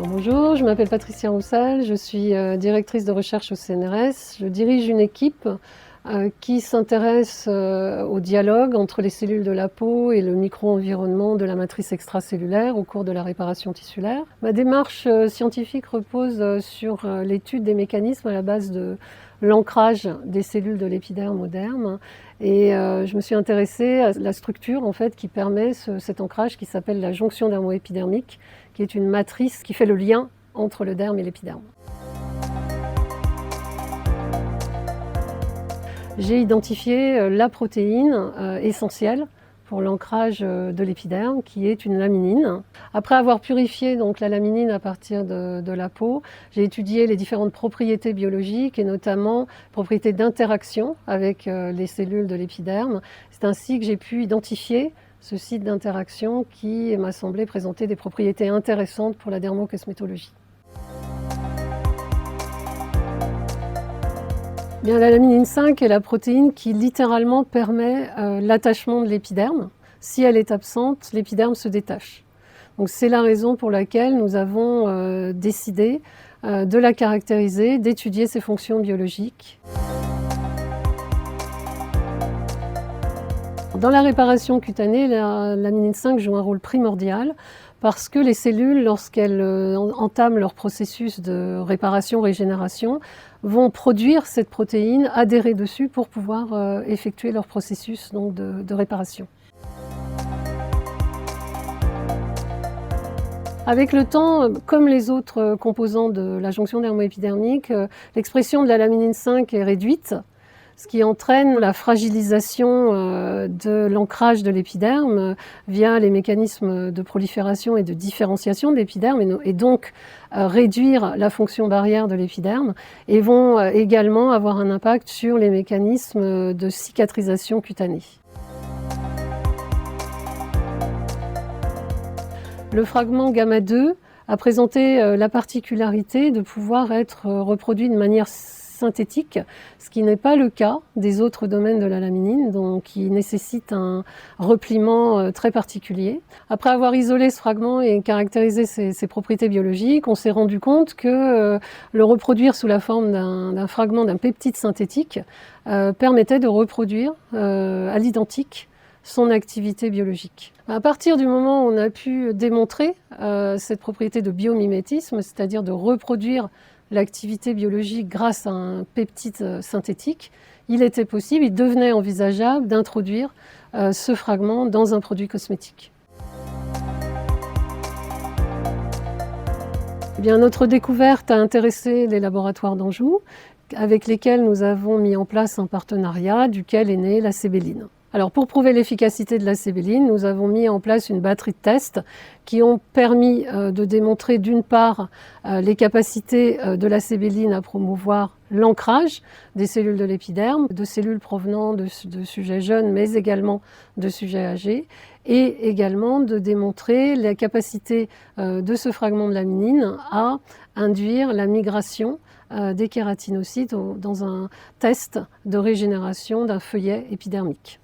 Bonjour, je m'appelle Patricia Roussel, je suis directrice de recherche au CNRS. Je dirige une équipe qui s'intéresse au dialogue entre les cellules de la peau et le micro-environnement de la matrice extracellulaire au cours de la réparation tissulaire. Ma démarche scientifique repose sur l'étude des mécanismes à la base de l'ancrage des cellules de l'épiderme au derme. Et je me suis intéressée à la structure en fait, qui permet cet ancrage qui s'appelle la jonction dermo-épidermique, qui est une matrice qui fait le lien entre le derme et l'épiderme. J'ai identifié la protéine essentielle pour l'ancrage de l'épiderme, qui est une laminine. Après avoir purifié donc, la laminine à partir de la peau, j'ai étudié les différentes propriétés biologiques et notamment propriétés d'interaction avec les cellules de l'épiderme. C'est ainsi que j'ai pu identifier ce site d'interaction qui m'a semblé présenter des propriétés intéressantes pour la dermocosmétologie. Bien, la laminine 5 est la protéine qui littéralement permet l'attachement de l'épiderme. Si elle est absente, l'épiderme se détache. Donc, c'est la raison pour laquelle nous avons décidé de la caractériser, d'étudier ses fonctions biologiques. Dans la réparation cutanée, la laminine 5 joue un rôle primordial parce que les cellules, lorsqu'elles entament leur processus de réparation-régénération, vont produire cette protéine, adhérer dessus pour pouvoir effectuer leur processus donc, de réparation. Avec le temps, comme les autres composants de la jonction dermo-épidermique, l'expression de la laminine 5 est réduite, ce qui entraîne la fragilisation de l'ancrage de l'épiderme via les mécanismes de prolifération et de différenciation de l'épiderme et donc réduire la fonction barrière de l'épiderme et vont également avoir un impact sur les mécanismes de cicatrisation cutanée. Le fragment gamma 2 a présenté la particularité de pouvoir être reproduit de manière synthétique, ce qui n'est pas le cas des autres domaines de la laminine, donc qui nécessite un repliement très particulier. Après avoir isolé ce fragment et caractérisé ses propriétés biologiques, on s'est rendu compte que le reproduire sous la forme d'un fragment d'un peptide synthétique permettait de reproduire à l'identique son activité biologique. À partir du moment où on a pu démontrer cette propriété de biomimétisme, c'est-à-dire de reproduire l'activité biologique grâce à un peptide synthétique, il était possible, il devenait envisageable d'introduire ce fragment dans un produit cosmétique. Eh bien, notre découverte a intéressé les laboratoires d'Anjou, avec lesquels nous avons mis en place un partenariat duquel est née la sébéline. Alors, pour prouver l'efficacité de la sébéline, nous avons mis en place une batterie de tests qui ont permis de démontrer d'une part les capacités de la sébéline à promouvoir l'ancrage des cellules de l'épiderme, de cellules provenant de sujets jeunes mais également de sujets âgés, et également de démontrer la capacité de ce fragment de laminine à induire la migration des kératinocytes dans un test de régénération d'un feuillet épidermique.